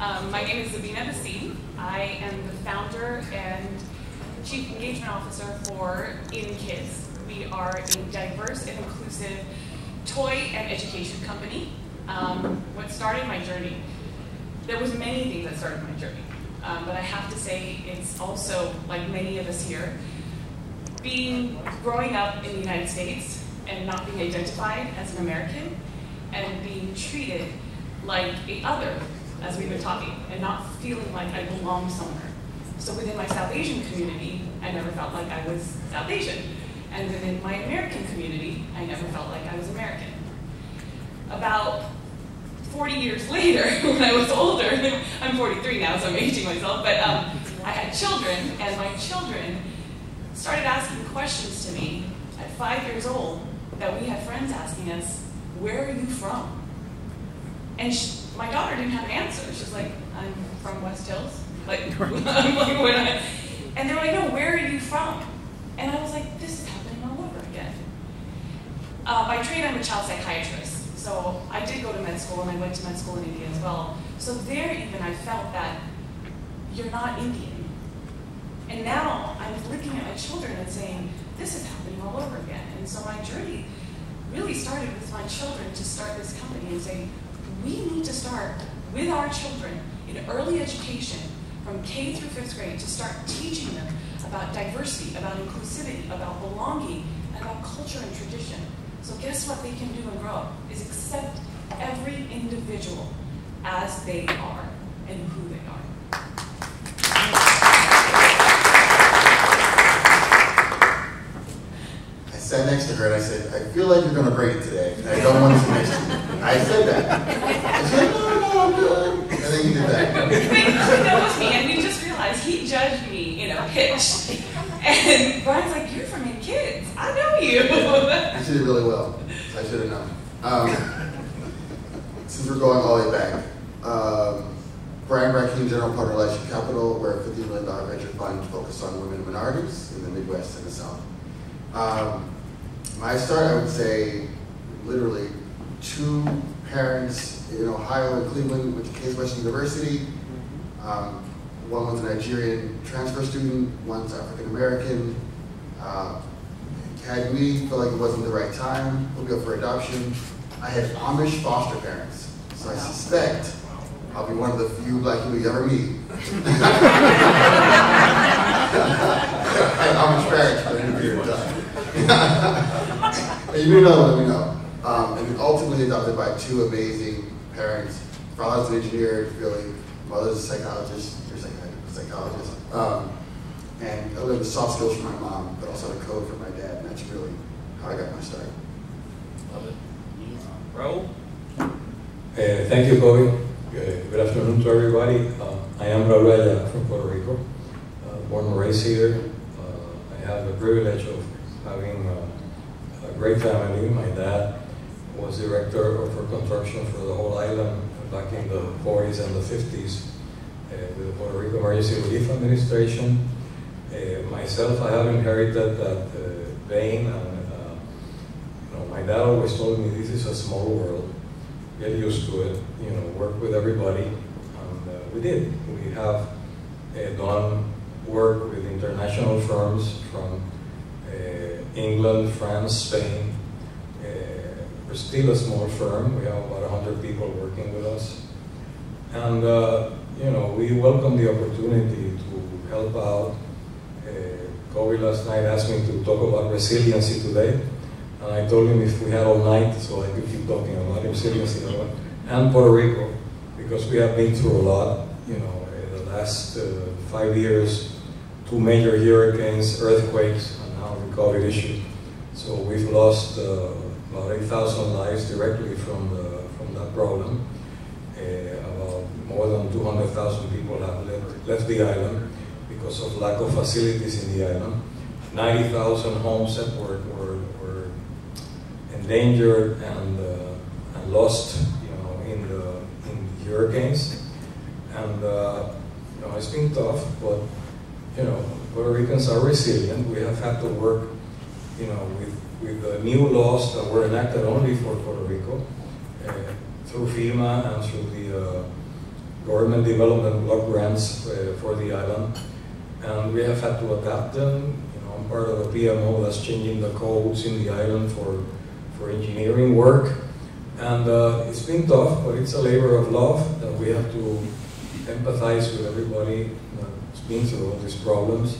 My name is Zabina Bhasin. I am the founder and Chief Engagement Officer for KidZ. We are a diverse and inclusive toy and education company. What started my journey, there was many things that started my journey, but I have to say it's also, like many of us here, growing up in the United States and not being identified as an American and being treated like a other, as we've been talking, and not feeling like I belong somewhere. So within my South Asian community, I never felt like I was South Asian. And within my American community, I never felt like I was American. About 40 years later, when I was older, I'm 43 now, so I'm aging myself, but I had children, and my children started asking questions to me at 5 years old that we had friends asking us, "Where are you from?" And my daughter didn't have an answer. She's like, "I'm from West Hills." Like, and they're like, "No, where are you from?" And I was like, this is happening all over again. By trade, I'm a child psychiatrist. So I did go to med school, and I went to med school in India as well. So there even I felt that you're not Indian. And now I'm looking at my children and saying, this is happening all over again. And so my journey really started with my children to start this company and say, we need to start with our children in early education from K through 5th grade to start teaching them about diversity, about inclusivity, about belonging, and about culture and tradition. So guess what they can do and grow up is accept every individual as they are and who they are. I sat next to her and I said, I feel like you're going to break it today. I don't want to sit next to you. I said that. I said, no, I'm good. And then you did that. He knows me, and we just realized he judged me in a pitch. And Brian's like, you're from KidZ. I know you. You did it really well. I should have known. Since we're going all the way back, Brackeen, General Partner Lightship Capital, we're a $50 million venture fund focused on women and minorities in the Midwest and the South. My start, I would say, literally 2 parents in Ohio and Cleveland went to KidZ University. One was a Nigerian transfer student, one's African American. We felt like it wasn't the right time. We'll go for adoption. I had Amish foster parents, so I suspect I'll be one of the few black people you ever meet. I had Amish parents for a period of time. You may know, let me know. And then ultimately adopted by 2 amazing parents. Father's an engineer, Philly. Mother's a psychologist. You're a psychologist. And I learned the soft skills from my mom, but also the code from my dad. And that's really how I got my start. Love it. Raul? Thank you, Kobie. Good afternoon to everybody. I am Raul from Puerto Rico, born and raised here. I have the privilege of having a great family. My dad was director for construction for the whole island back in the 40s and the 50s with the Puerto Rico Emergency Relief Administration. Myself, I have inherited that vein, and my dad always told me this is a small world. Get used to it. Work with everybody, and we did. We have done work with international firms from England, France, Spain. We're still a small firm. We have about 100 people working with us, and we welcome the opportunity to help out. Kobie last night asked me to talk about resiliency today, and I told him if we had all night, so I could keep talking about resiliency and Puerto Rico, because we have been through a lot. The last 5 years, 2 major hurricanes, earthquakes, and now the COVID issue. So we've lost about 8,000 lives directly from that problem. About more than 200,000 people have left the island because of lack of facilities in the island. 90,000 homes that were endangered and lost, in the hurricanes. And it's been tough, but Puerto Ricans are resilient. We have had to work, with the new laws that were enacted only for Puerto Rico, through FEMA and through the government development block grants for the island, and we have had to adapt them. I'm part of a PMO that's changing the codes in the island for engineering work, and it's been tough, but it's a labor of love that we have to empathize with everybody that's been through all these problems,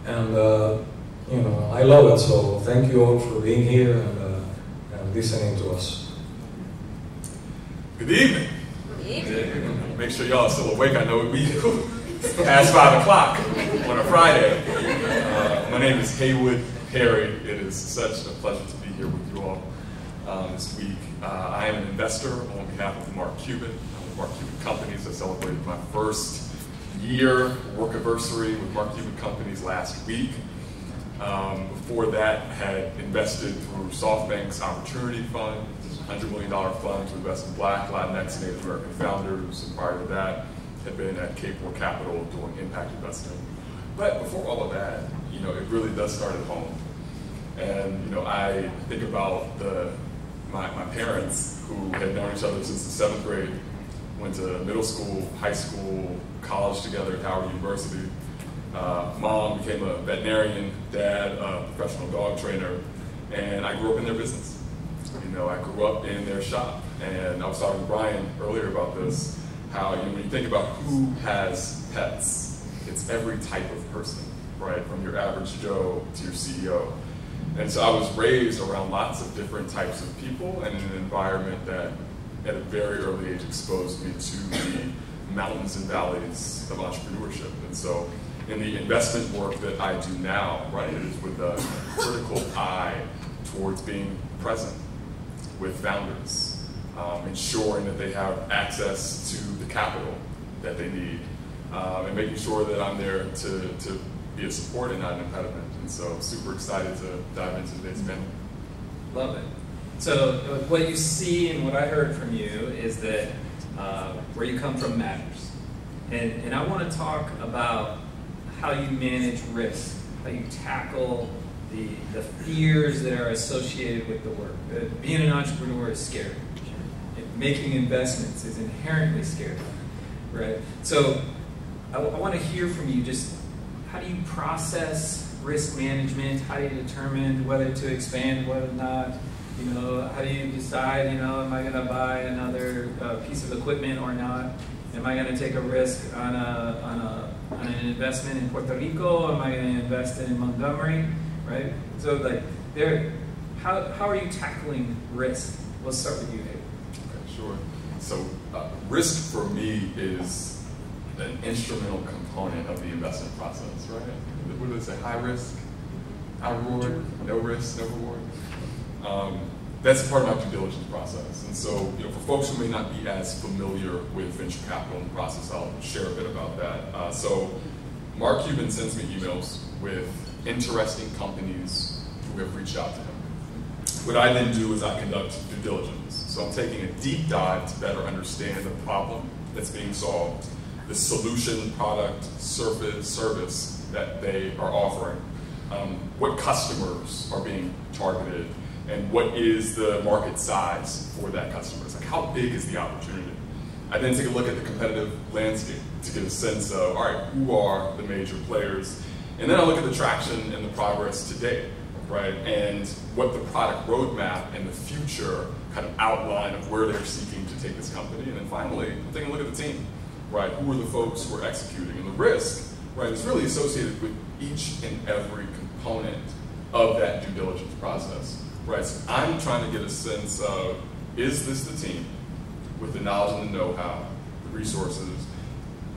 and I love it. So thank you all for being here and listening to us. Good evening. Good evening. Make sure y'all are still awake. I know it be past 5 o'clock on a Friday. My name is Haywood Perry. It is such a pleasure to be here with you all this week. I am an investor on behalf of Mark Cuban. Mark Cuban Companies. I celebrated my first year work anniversary with Mark Cuban Companies last week. Before that, had invested through SoftBank's Opportunity Fund, a $100 million fund to invest in Black, Latinx, Native American founders. And prior to that, had been at Cape War Capital doing impact investing. But before all of that, it really does start at home. And I think about my parents who had known each other since the 7th grade, went to middle school, high school, college together at Howard University. Mom became a veterinarian, dad a professional dog trainer, and I grew up in their business. I grew up in their shop, and I was talking to Brian earlier about this, how when you think about who has pets, it's every type of person, right? From your average Joe to your CEO. And so I was raised around lots of different types of people and in an environment that at a very early age exposed me to the mountains and valleys of entrepreneurship. And so in the investment work that I do now, right, it is with a critical eye towards being present with founders, ensuring that they have access to the capital that they need, and making sure that I'm there to be a support and not an impediment. And so I'm super excited to dive into today's panel. Love it. So what you see and what I heard from you is that where you come from matters. And I want to talk about how you manage risk, how you tackle the fears that are associated with the work. Being an entrepreneur is scary. Making investments is inherently scary, right? So I want to hear from you just how do you process risk management? How do you determine whether to expand, whether not? How do you decide, am I going to buy another piece of equipment or not? Am I going to take a risk on an investment in Puerto Rico? Am I going to invest in Montgomery, right? So how are you tackling risk? Let's start with you, Haywood. Okay, sure. So risk for me is an instrumental component of the investment process, right? What do they say? High risk, high reward, no risk, no reward. That's part of my due diligence process. And so, for folks who may not be as familiar with venture capital and the process, I'll share a bit about that. So Mark Cuban sends me emails with interesting companies who have reached out to him. What I then do is I conduct due diligence. So I'm taking a deep dive to better understand the problem that's being solved, the solution, product, service that they are offering, what customers are being targeted, and what is the market size for that customer. It's like, how big is the opportunity? I then take a look at the competitive landscape to get a sense of, all right, who are the major players? And then I look at the traction and the progress to date, right? And what the product roadmap and the future kind of outline of where they're seeking to take this company. And then finally, I'm taking a look at the team, right? Who are the folks who are executing? And the risk, right, is really associated with each and every component of that due diligence process. Right, so I'm trying to get a sense of, is this the team with the knowledge and the know-how, the resources?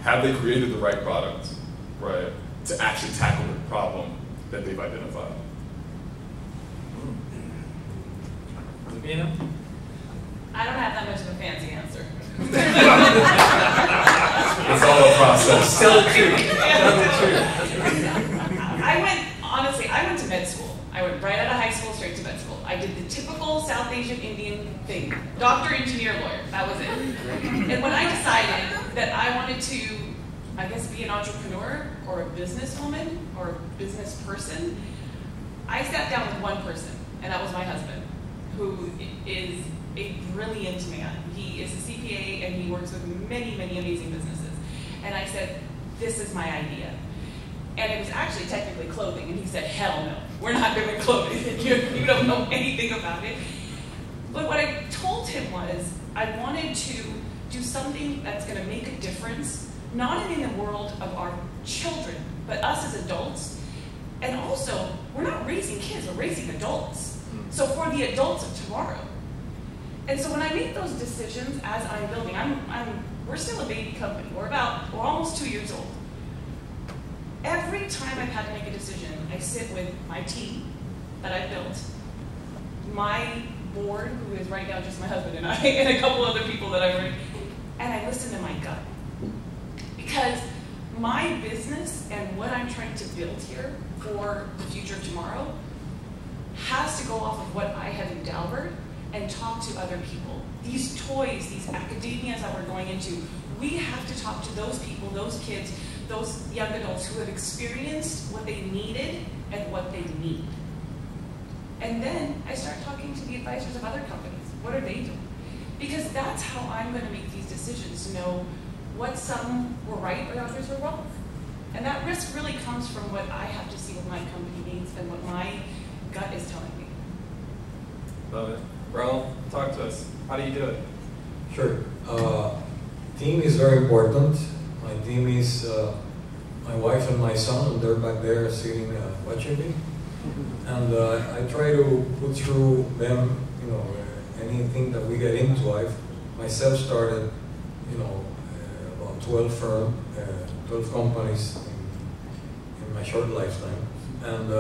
Have they created the right product, right, to actually tackle the problem that they've identified? Zabina? I don't have that much of a fancy answer. It's all a process. Tell the truth. Tell the truth. I went to med school. I went right out of high school straight to med school. I did the typical South Asian Indian thing. Doctor, engineer, lawyer. That was it. And when I decided that I wanted to, I guess, be an entrepreneur or a businesswoman or a business person, I sat down with one person, and that was my husband, who is a brilliant man. He is a CPA and he works with many, many amazing businesses. And I said, this is my idea. And it was actually technically clothing. And he said, hell no, we're not doing clothing. You don't know anything about it. But what I told him was, I wanted to do something that's going to make a difference, not only in the world of our children, but us as adults. And also, we're not raising kids, we're raising adults. So for the adults of tomorrow. And so when I make those decisions as I'm building, we're still a baby company. We're almost 2 years old. Every time I've had to make a decision, I sit with my team that I built, my board, who is right now just my husband and I, and a couple other people that I work, and I listen to my gut. Because my business and what I'm trying to build here for the future of tomorrow has to go off of what I have endowed and talk to other people. These toys, these academias that we're going into, we have to talk to those people, those kids, those young adults who have experienced what they needed and what they need. And then I start talking to the advisors of other companies. What are they doing? Because that's how I'm going to make these decisions, to know what some were right or others were wrong. And that risk really comes from what I have to see what my company needs and what my gut is telling me. Love it. Raul, talk to us. How do you do it? Sure. Team is very important. My team is my wife and my son, and they're back there sitting watching me. And I try to put through them, anything that we get into. I've myself started, about 12 companies in my short lifetime. And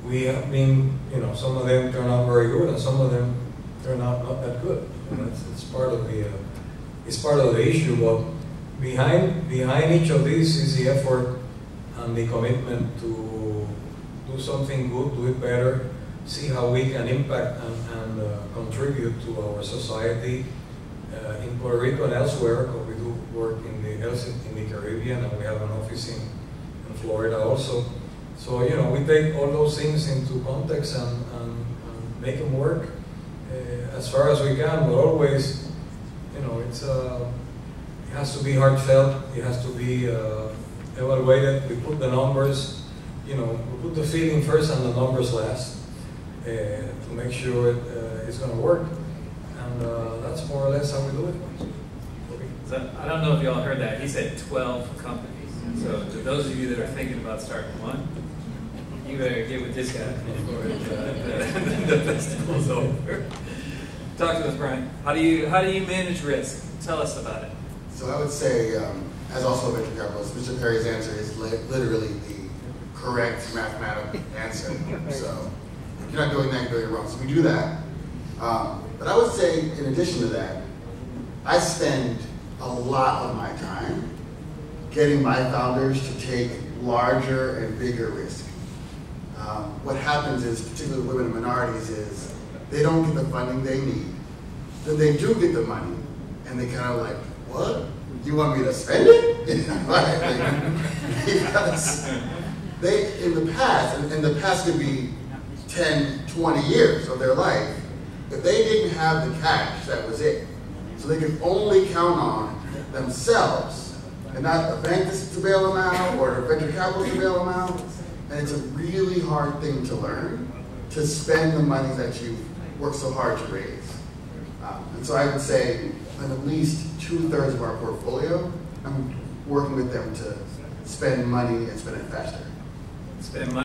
we have been, some of them turn out very good, and some of them turn out not that good. It's part of the issue. But behind each of these is the effort and the commitment to do something good, do it better, see how we can impact and contribute to our society in Puerto Rico and elsewhere. Because we do work in the Caribbean, and we have an office in Florida also. So we take all those things into context and make them work as far as we can. But always, it has to be heartfelt. It has to be evaluated. We put the numbers. We put the feeling first and the numbers last to make sure it's going to work. And that's more or less how we do it. So, I don't know if y'all heard that. He said 12 companies. So to those of you that are thinking about starting one, you better get with this guy before the festival's over. Talk to us, Brian. How do you manage risk? Tell us about it. So I would say, as also a venture capitalist, Mr. Perry's answer is literally the correct mathematical answer. So if you're not doing that, you're doing it wrong. So we do that. But I would say, in addition to that, I spend a lot of my time getting my founders to take larger and bigger risk. What happens is, particularly women and minorities, is they don't get the funding they need. Then they do get the money, and they kind of like, what? You want me to spend it? Because they, in the past, and the past could be 10, 20 years of their life, if they didn't have the cash, that was it. So they could only count on themselves, and not a bank to bail them out, or a venture capital to bail them out. And it's a really hard thing to learn, to spend the money that you've worked so hard to raise. And so I would say, in at least 2/3 of our portfolio, I'm working with them to spend money and spend it faster. Spend money.